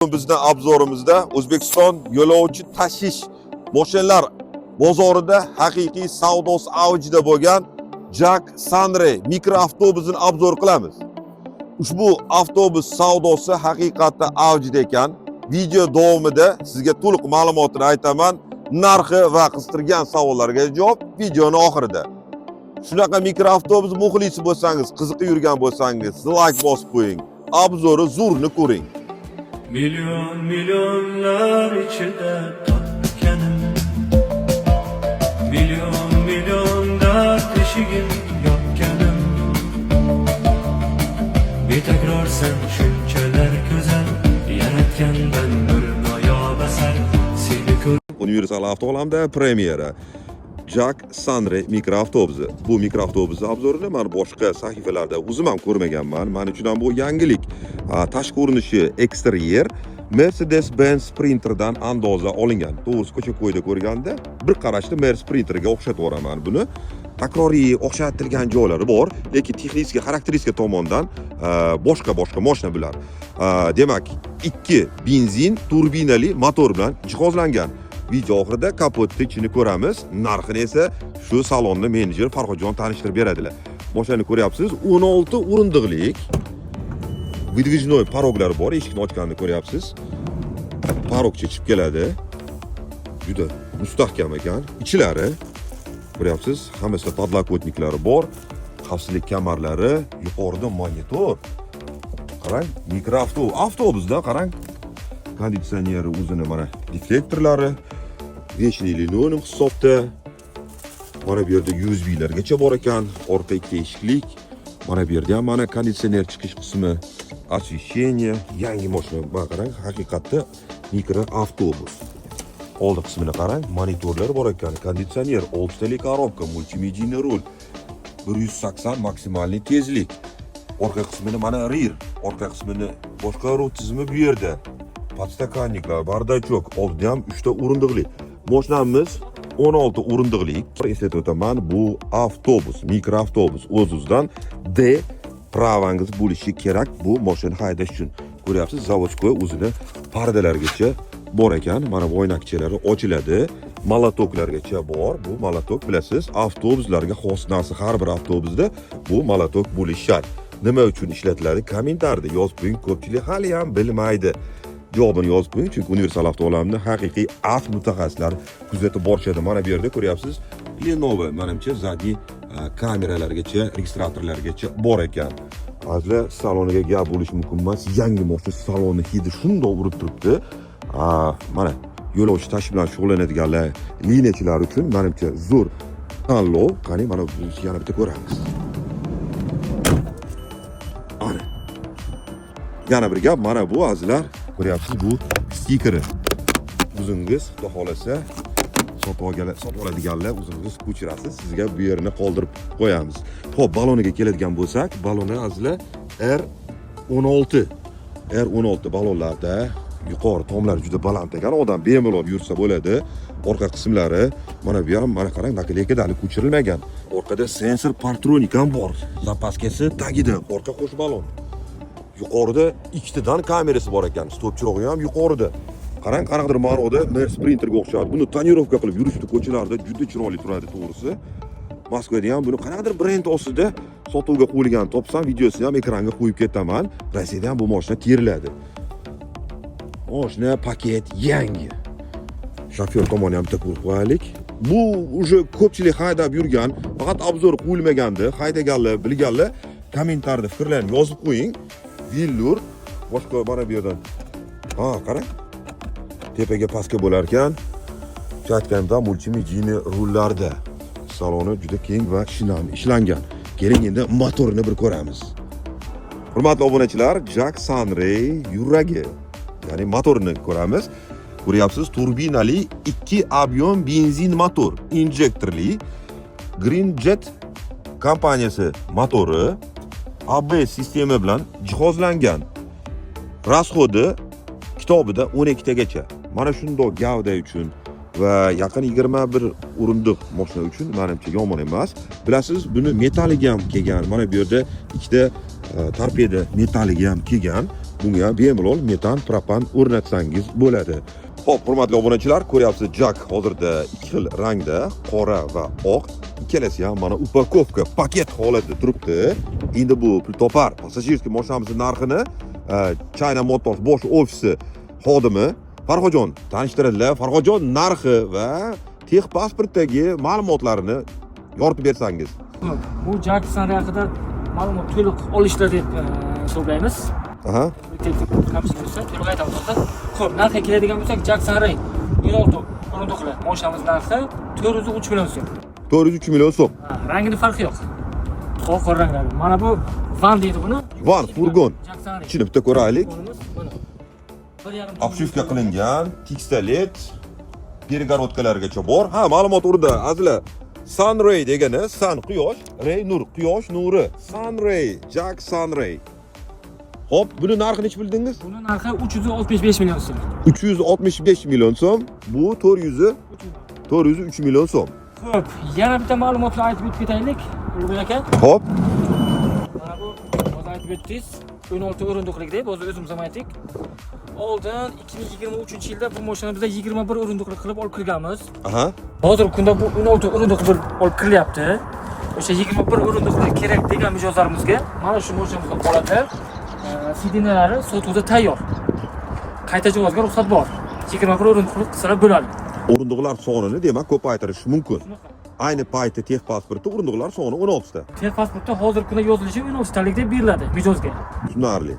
Bizning obzorimizda O'zbekiston yo'lovchi tashish mashinalar bozorida haqiqiy savdosi avjida bo'lgan Jak Sunray mikroavtobusini obzor qilamiz. Ushbu avtobus savdosi haqiqatda avjida ekan. Video davomida sizga to'liq ma'lumotni aytaman. Narxi va qiziqtirgan savollarga javob videoning oxirida. Shunaqa mikroavtobus muxlisi bo'lsangiz, qiziqib yurgan bo'lsangiz, like bosib qo'ying. Obzori zo'rni ko'ring. Milyon milyonlar içinde tatlıkenim, milyon milyon dert eşigim yokkenim. Bir tekrar sen şunçeler güzel, yaratken ben ölmaya beser. Seni kör Universal avtoalamda premyera Jak Sunray mikroavtobusi. Bu mikroavtobusni obzorini men boshqa sahifalarda o'zim ham ko'rmaganman. Men uchun ham bu yangilik. Tashqi ko'rinishi eksteryer Mercedes-Benz Sprinter'dan andoza olingan. To'g'risi ko'cha-ko'yda ko'rganda bir qarashda Mercedes Sprinter'ga o'xshatib yuboraman buni. Takroriy o'xshatilgan joylari bor, lekin texnik xarakteristika tomondan boshqa mashina bular. Demak, 2 benzin turbinali motor bilan jihozlangan. Video oxirida kapotni ichini ko'ramiz. Narxini esa shu salonni menejer Farhodjon tanishtirib beradilar. Mashinani ko'ryapsiz, 16 o'rindiqlik. Выдвижной paroglari bor, eshikni ochganini ko'ryapsiz. Parogcha chiqib keladi. Juda mustahkam ekan. Ichlari ko'ryapsiz, hammasida podlokotniklari bor, xavfsizlik kamarlari, yuqorida monitor. Qarang, mikroavtobusda qarang. Konditsioneri o'zini mana deflektorlari, вечный linoleum hisobda. Mana bu yerda USB-largacha bor ekan, orqa ikki eshiklik. Mana bu yerda ham mana konditsioner chiqish qismi, освещение, yangi mashina. Mana qarang, haqiqatda mikroavtobus. Oldi qismini qarang, monitorlar bor ekan, konditsioner, 6 tali korobka, multimediya rul, 180 maksimalniy tezlik. Orqa qismini mana rear, orqa qismini boshqaruv tizimi bu yerda. Podstakanniklar, bardachok, oldida ham 3 ta o'rindiqli. Mashinamiz 16 o'rindiqlik. Eslatib o'taman, bu avtobus, mikroavtobus o'z-o'zidan D pravangiz bo'lishi kerak bu mashina haydash uchun. Ko'ryapsiz, zavodskoy o'zini pardalargacha bor ekan. Mana bu oynakchalari ochiladi. Molotoklargacha bor. Bu molotok bilasiz, avtobuslarga xos narsa. Har bir avtobusda bu molotok bo'lishi shart. Nima uchun ishlatiladi? Kommentariyada yozib qo'ying. Ko'pchilik hali ham bilmaydi. Javobini yozib qo'ying, chunki universal avtoalamni haqiqiy avto mutaxassislari kuzatib borishadi. Mana bu yerda ko'ryapsiz, Lenovo menimcha zadniy kameralargacha, registratorlargacha bor ekan. Hozir saloniga gap bo'lishi mumkin emas. Yangi mashina saloni hidi shundoq urib turibdi. Mana yo'lovchi tashish bilan shug'ullanadiganlar, liniyachilar uchun menimcha zo'r tanlov. Qani mana yana bitta ko'ramiz. Ana. Yana bir gap, mana bu azizlar, ko'ryapsiz, bu stikeri. O'zingiz xudo xolasa sotib oladiganlar o'zingiz ko'chirasiz, sizga bu yerini qoldirib qo'yamiz. Xo'p, baloniga keladigan bo'lsak, baloni azizlar R16 balonlarda yuqori tomlari juda baland ekan, odam bemalol yursa bo'ladi. Orqa qismlari mana bu ham mana qarang, nakleyka hali ko'chirilmagan. Orqada sensor partronik ham bor. Zapaskasi tagida, orqa qo'sh balon. Yuqorida ikkitadan kamerasi bor ekan, stop chirog'i ham yuqorida. Qarang, qanaqadir ma'noda Mercedes Sprinterga o'xshaydi. Buni tonirovka qilib yurishda ko'chalarda juda chiroyli turadi, to'g'risi. Moskvada ham buni qanaqadir brend ostida sotuvga qo'yilgan topsam, videosini ham ekranga qo'yib ketaman. Rossiyada ham bu mashina teriladi. Mashina paket yangi. Shofyor tomoni ham bitta ko'rib qo'yaylik. Bu уже ko'pchilik haydab yurgan, faqat obzor qo'yilmagandi. Haydaganlar, bilganlar kommentariyada fikrlarini yozib qo'ying. Villur boshqa mana bu yerdan. Qarang. Tepaga pastga bo'lar ekan. Aytganda multimediya rullarda. Saloni juda keng va ishlangan. Keling endi motorini bir ko'ramiz. Hurmatli obunachilar, Jak Sunray yuragi, ya'ni motorini ko'ramiz. Ko'ryapsiz, turbinali 2 ob'yom benzin motor, injektorli Green Jet kompaniyasi motori. ABS sistemi bilan jihozlangan. Rasxodi kitobida 12 tagacha. Mana shundoq gavda uchun va yaqin 21 o'rindiq mashina uchun menimcha yomon emas. Bilasiz, buni metalligi ham kelgan. Mana bu yerda ikkita torpeda metalligi ham kelgan. bunga bemalol metan propan o'rnatsangiz bo'ladi. Xo'p, hurmatli obunachilar, ko'ryapsiz, jak hozirda ikki xil rangda, qora va oq. Ikkalasi ham mana upakovka paket holatda turibdi. Endi bu pultopar passajirskiy mashinamizning narxini China Motors bosh ofisi xodimi Farxojon tanishtiradilar. Farxojon, narxi va texpasportdagi ma'lumotlarni yoritib bersangiz. Bu jak Sunray haqida ma'lumot to'liq olishlar deb hisoblaymiz. Aha. To'liq aytamiz. Xo'p, narxga keladigan bo'lsak, jak Sunray 16 o'rindiqli mashinamiz narxi 403 million so'm. 403 million so'm. Rangini farqi yo'q. Qora ranglari. Mana bu van deydi buni. Van, furgon. Jak Sunray. Ichini bitta ko'raylik. Mana. Obshivka qilingan, tekstolet, перегородкаларgacha bor. Ha, ma'lumot urdi. Azizlar, Sunray degani sun quyosh, ray nur, quyosh nuri. Sunray, jak Sunray. Hop, buni narxini nech bildingiz? Buni narxi 365 million so'm. 365 million so'm. Bu 403 million so'm. Xo'p, yana bitta ma'lumotni aytib o'taylik. Ulug'bek aka. Hop. Mana bu hozir aytib o'tdingiz. 16 o'rindiqlik deb hozir o'zimiz ham aytdik. Oldin 2023-yilda bu mashinani biz 21 o'rindiqli qilib olib kirganmiz. Aha. Hozirgi kunda bu 16 o'rindiqli olib kirilyapti. O'sha 21 o'rindiqli kerak degan mijozlarimizga mana shu mashinamizni qoladi. Sidinalari sotuvda tayyor. Qayta jihozga ruxsat bor. 21 o'rindiqli qilsalar bo'ladi. O'rindiqlar sonini demak ko'paytirish mumkin. Ayni paytda texpasportda o'rindiqlar soni 16 ta. Texpasportda hozirgi kunda yozilishi 16 talik deb beriladi mijozga. Tushunarli.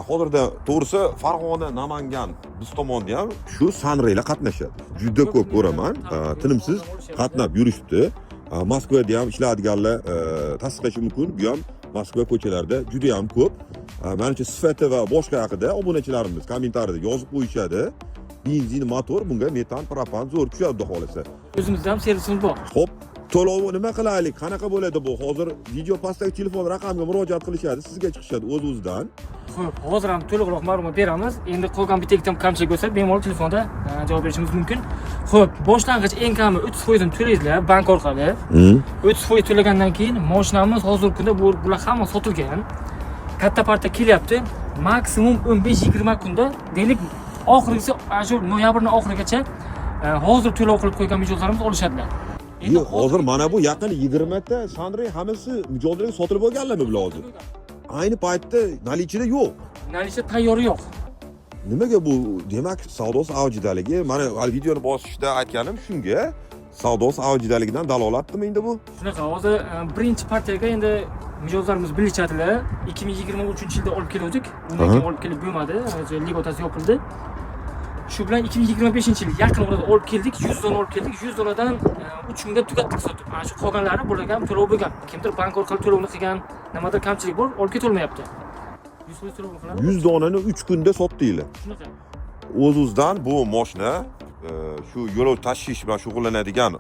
Hozirda to'g'risi Farg'ona, Namangan biz tomonda ham shu Sunraylar qatnashadi. Juda ko'p ko'raman, tinimsiz qatnab yurishibdi. Moskvada ham ishlaydiganlar tasdiqlashi mumkin. Bu ham Moskva ko'chalarida juda ham ko'p. Menimcha sifati va boshqa haqida obunachilarimiz kommentariyada yozib qo'yishadi. Benzin motor bunga metan propan zo'r tushadi xudo xolasa. O'zimizda ham servisimiz bor. Xo'p, to'lovi nima qilaylik? Qanaqa bo'ladi bu? Hozir video pastdagi telefon raqamiga murojaat qilishadi, sizga chiqishadi o'z-o'zidan. Xo'p, hozir ham to'liqroq ma'lumot beramiz. Endi qolgan bitta ikkita kamchilik bo'lsa, bemalol telefonda javob berishimiz mumkin. Xo'p, boshlang'ich eng kami 30% ni to'laysizlar bank orqali. 30% to'lagandan keyin mashinamiz hozirgi kunda bular hamma sotilgan. Katta partda kelyapti. Maksimum 15-20 kunda, deylik, oxirgisi shu noyabrning oxirigacha hozir to'lov qilib qo'ygan mijozlarimiz olishadilar. Yo'q, hozir mana bu yaqin 20 ta Sunray hammasi mijozlarga sotilib bo'lganlarmi bular hozir? Ayni paytda nalichida yo'q. Nalichda tayyori yo'q. Nimaga bu? Demak, savdosi avjidaligi. Mana videoni bosishda aytganim shunga. Savdosi avjidaligidan dalolatmi endi bu? Shunaqa, hozir birinchi partiyaga endi mijozlarimiz bilishadilar. 2023-yilda olib keldik. Undan keyin olib kelib bo'lmadi. Ligotasi yopildi. Shu bilan 2025-yil yaqin orada olib keldik, 100 dona olib keldik. 100 donadan 3 mingga tugatdik sotib. Ana shu qolganlari bularga ham to'lov bo'lgan. Kimdir bank orqali to'lovni qilgan, nimadir kamchilik bor, olib ketolmayapti. 100% to'lov qiladi. 100 donani 3 kunda sotdinglar. Shunaqa. O'z-o'zidan bu mashina shu yo'l tashish bilan shug'ullanadigan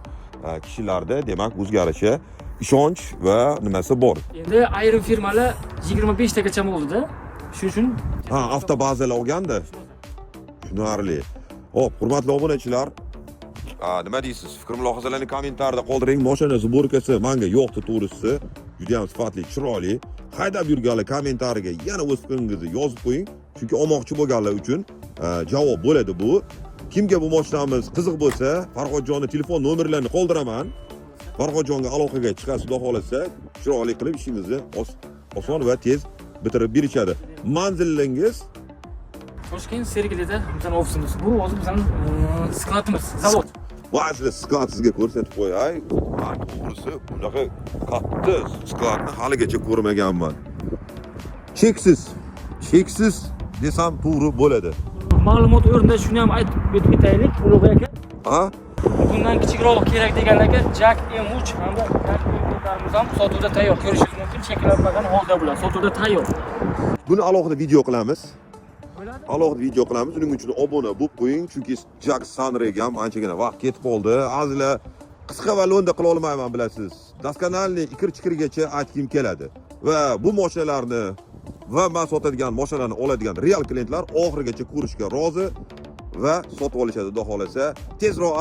kishilarda demak o'zgarishi, ishonch va nimasi bor. Endi ayrim firmalar 25 tagacha oldida. Shu uchun avtobazalar olganda. Tushunarli. Hop, hurmatli obunachilar, nima deysiz? Fikr mulohazalarni kommentarda qoldiring. Mashina sborkasi menga yo'qdi to'g'risi. Juda ham sifatli, chiroyli. Haydab yurganlar kommentariga yana o'z fikringizni yozib qo'ying. Chunki olmoqchi bo'lganlar uchun javob bo'ladi bu. Kimga bu mashinamiz qiziq bo'lsa, Farhodjonning telefon nomerlarini qoldiraman. Farhodjonga aloqaga chiqasiz, xudo xolasa, chiroyli qilib ishingizni oson va tez bitirib berishadi. Manzilingiz Toshkent Sergelida bizning ofisimiz. Bu hozir bizning skladimiz, zavod. Vazli sklad sizga ko'rsatib qo'yay. Men to'g'risi bunaqa katta skladni haligacha ko'rmaganman. Cheksiz desam to'g'ri bo'ladi. Ma'lumot o'rnida shuni ham aytib o'taylik, Ulug'bek aka. Bundan kichikroq kerak deganlarga Jak M3 hamda Jak M4larimiz ham sotuvda tayyor. Ko'rishingiz mumkin, cheklanmagan holda bular sotuvda tayyor. Buni alohida video qilamiz. Uning uchun obuna bo'lib qo'ying, chunki Jak Sunrayga ham anchagina vaqt ketib qoldi. Azizlar, qisqa va lo'nda qila olmayman, bilasiz. Daskanalniy ikir-chikirigacha aytkim keladi. Va bu mashinalarni va men sotadigan mashinalarni oladigan real klientlar oxirigacha ko'rishga rozi va sotib olishadi, xudo xolasa. Tezroq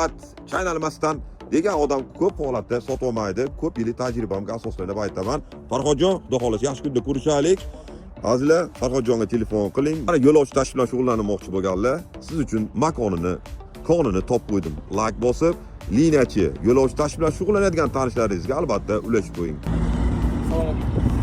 chaynalmasdan degan odam ko'p holatda sotib olmaydi. Ko'p yillik tajribamga asoslanib aytaman. Farhodjon, xudo xolasa yaxshi kunda ko'rishaylik. Azizlar, Farhodjonga telefon qiling. Mana yo'lovchi tashish bilan shug'ullanmoqchi bo'lganlar, siz uchun makonini, konini topib qo'ydim. Like bosib, liniyachi, yo'lovchi tashish bilan shug'ullanadigan tanishlaringizga albatta ulashib qo'ying. Salomat.